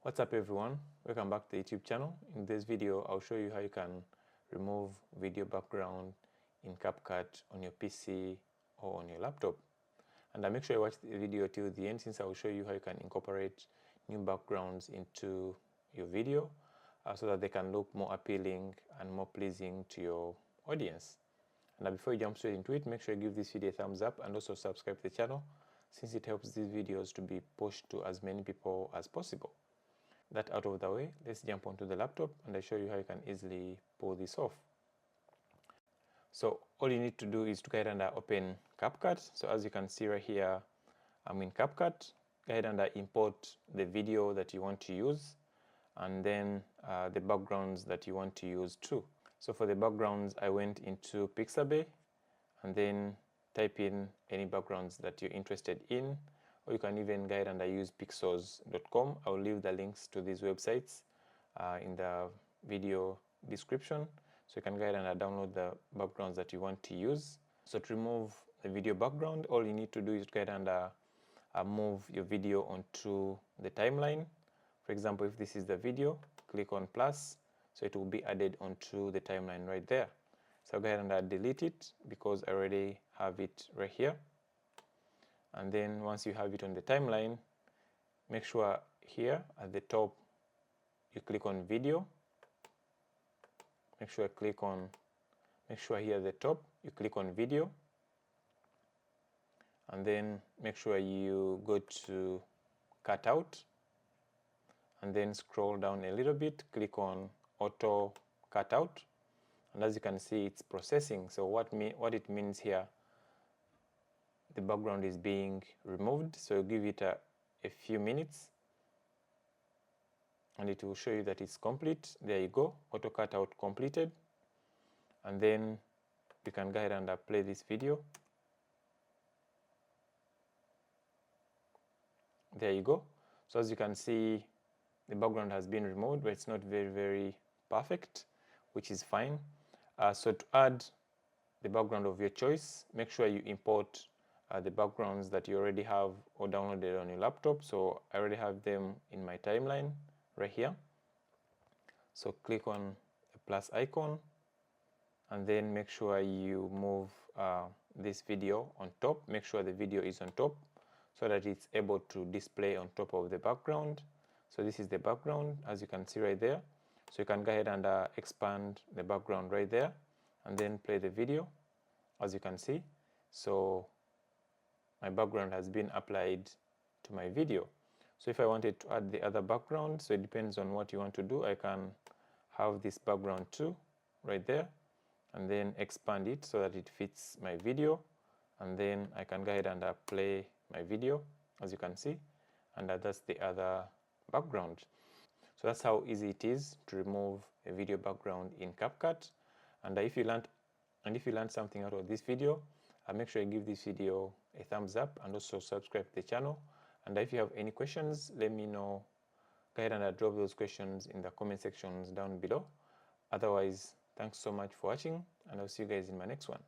What's up everyone, welcome back to the YouTube channel. In this video I'll show you how you can remove video background in Capcut on your PC or on your laptop. And make sure you watch the video till the end, since I will show you how you can incorporate new backgrounds into your video so that they can look more appealing and more pleasing to your audience. And before you jump straight into it, make sure you give this video a thumbs up and also subscribe to the channel, since it helps these videos to be pushed to as many people as possible. That out of the way, let's jump onto the laptop and I'll show you how you can easily pull this off. So all you need to do is to go ahead and open Capcut. So as you can see right here, I'm in Capcut. Go ahead and import the video that you want to use, and then the backgrounds that you want to use too. So for the backgrounds, I went into Pixabay and then type in any backgrounds that you're interested in, or you can even go ahead and use pixels.com. I'll leave the links to these websites in the video description, so you can go ahead and download the backgrounds that you want to use. So to remove the video background, all you need to do is go ahead and move your video onto the timeline. For example, if this is the video, click on plus, so it will be added onto the timeline right there. So I'll go ahead and delete it because I already have it right here. And then once you have it on the timeline, make sure here at the top you click on video. Make sure here at the top you click on video, and then make sure you go to cutout, and then scroll down a little bit, click on auto cutout, and as you can see, it's processing. So what it means here, the background is being removed. So give it a few minutes and it will show you that it's complete. There you go, auto cutout completed. And then you can go ahead and play this video. There you go. So as you can see, the background has been removed, but it's not very perfect, which is fine. So to add the background of your choice, make sure you import the backgrounds that you already have or downloaded on your laptop. So I already have them in my timeline right here. So click on the plus icon and then make sure you move this video on top. Make sure the video is on top so that it's able to display on top of the background. So this is the background, as you can see right there. So you can go ahead and expand the background right there and then play the video, as you can see. So my background has been applied to my video. So if I wanted to add the other background, so it depends on what you want to do, I can have this background too right there and then expand it so that it fits my video, and then I can go ahead and play my video, as you can see, and that's the other background. So that's how easy it is to remove a video background in Capcut. And if you learned something out of this video, make sure you give this video a thumbs up and also subscribe to the channel. And if you have any questions, let me know. Go ahead and drop those questions in the comment sections down below. Otherwise, thanks so much for watching, and I'll see you guys in my next one.